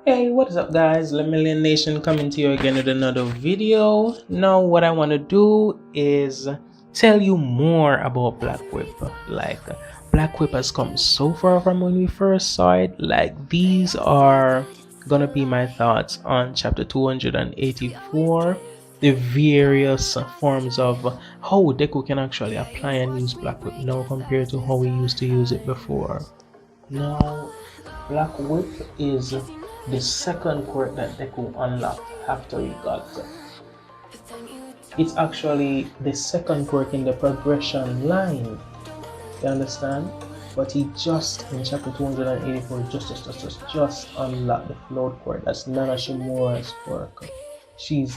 Hey, what is up guys? Lemillion Nation coming to you again with another video. Now what I want to do is tell you more about Black Whip. Like Black Whip has come so far from when we first saw it. Like these are gonna be my thoughts on chapter 284. The various forms of how Deku can actually apply and use Black Whip now compared to how we used to use it before. Now, Black Whip is the second quirk that Deku unlocked after he got. It's actually the second quirk in the progression line. You understand? But he just in chapter 284 just unlocked the float quirk. That's Nana Shimura's quirk. She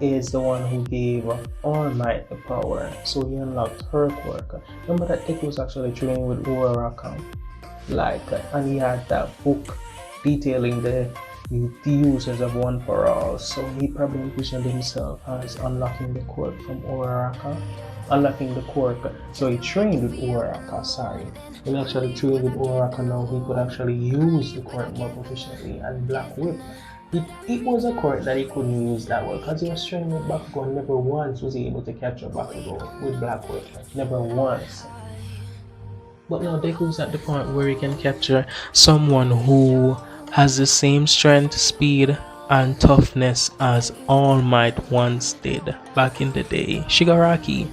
is the one who gave Almight the power, so he unlocked her quirk. Remember that Deku was actually training with uraraka, and he had that book detailing the uses of one for all, so he probably envisioned himself as unlocking the quirk from uraraka, unlocking the quirk. So he trained with uraraka, he actually trained with uraraka. Now he could actually use the quirk more proficiently. And Black Whip, it was a quirk that he couldn't use that well because he was training with Bakugo, and never once was he able to capture Bakugo with Black Whip, never once. But now Deku's at the point where he can capture someone who has the same strength, speed, and toughness as All Might once did back in the day. Shigaraki.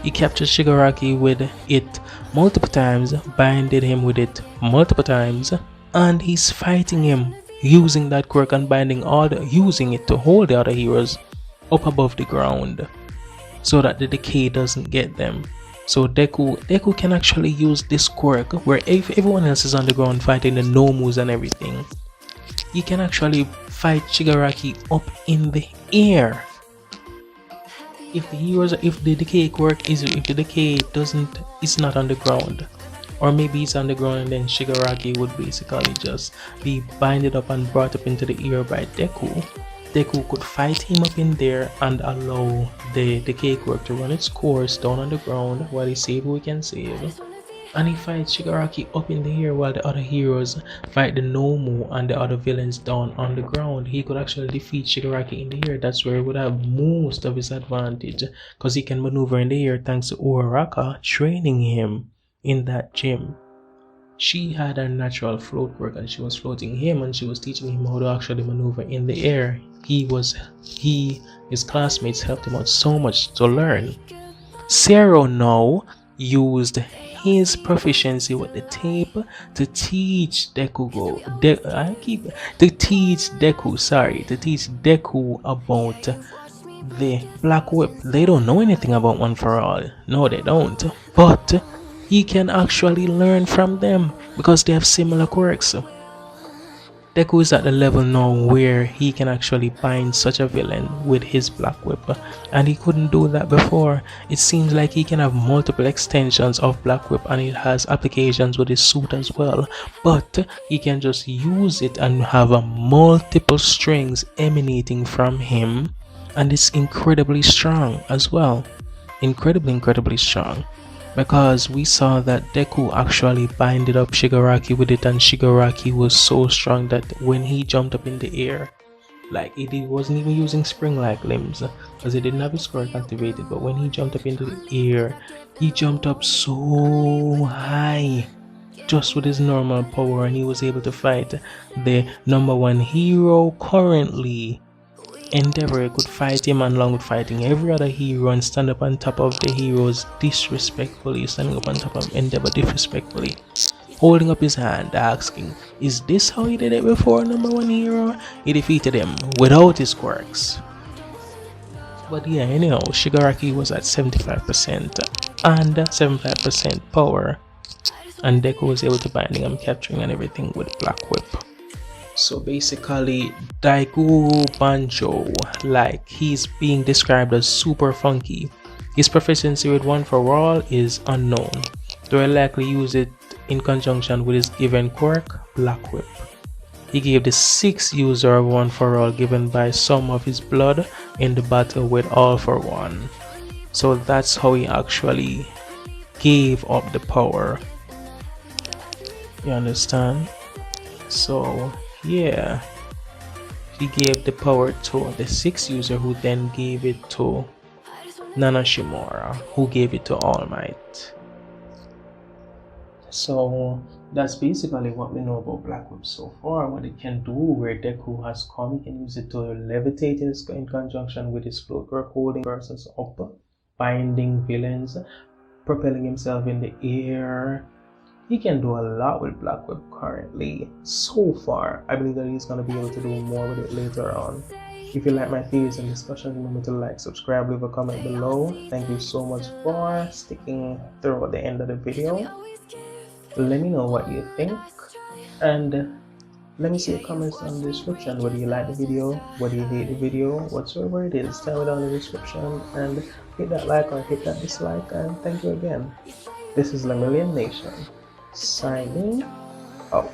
He captured Shigaraki with it multiple times, binded him with it multiple times, and he's fighting him using that quirk and using it to hold the other heroes up above the ground so that the decay doesn't get them. So Deku can actually use this quirk where if everyone else is on the ground fighting the Nomus and everything, he can actually fight Shigaraki up in the air. If the decay quirk is, if the decay is not on the ground, or maybe it's on the ground, and then Shigaraki would basically just be binded up and brought up into the air by Deku. Deku could fight him up in there and allow the decay quirk to run its course down on the ground while he save who he can save. And he fights Shigaraki up in the air while the other heroes fight the Nomu and the other villains down on the ground. He could actually defeat Shigaraki in the air. That's where he would have most of his advantage, because he can maneuver in the air thanks to Uraraka training him in that gym. She had a natural float quirk and she was floating him, and she was teaching him how to actually maneuver in the air. His classmates helped him out so much to learn. Sero now used his proficiency with the tape to teach Deku about the Black Whip. They don't know anything about One for All. No, they don't. But he can actually learn from them because they have similar quirks. Deku is at the level now where he can actually bind such a villain with his Black Whip, and he couldn't do that before. It seems like he can have multiple extensions of Black Whip and it has applications with his suit as well, but he can just use it and have multiple strings emanating from him, and it's incredibly strong as well. Incredibly strong. Because we saw that Deku actually binded up Shigaraki with it, and Shigaraki was so strong that when he jumped up in the air, he wasn't even using spring-like limbs because he didn't have his quirk activated, but when he jumped up into the air, he jumped up so high just with his normal power, and he was able to fight the #1 hero currently. Endeavor could fight him, and along with fighting every other hero, and stand up on top of the heroes disrespectfully, standing up on top of Endeavor disrespectfully, holding up his hand asking, is this how he did it before, #1 hero? He defeated him without his quirks. But yeah, anyhow, Shigaraki was at 75% and 75% power, and Deku was able to bind him, capturing and everything with Black Whip. So basically, Daigu Banjo, he's being described as super funky. His proficiency with One for All is unknown. They will likely use it in conjunction with his given quirk, Black Whip. He gave the 6th user of One for All given by some of his blood in the battle with All for One. So that's how he actually gave up the power. You understand? So here. He gave the power to the 6th user, who then gave it to Nana Shimura, who gave it to Almight. So that's basically what we know about Black Whip so far, what it can do, where Deku has come. He can use it to levitate in conjunction with his float quirk, holding persons up, binding villains, propelling himself in the air. He can do a lot with Black Whip currently. So far, I believe that he's going to be able to do more with it later on. If you like my theories and discussions, remember to like, subscribe, leave a comment below. Thank you so much for sticking through at the end of the video. Let me know what you think, and let me see your comments down in the description, whether you like the video, whether you hate the video, whatsoever it is. Tell me down in the description, and hit that like or hit that dislike, and thank you again. This is Lemillion Nation, signing out.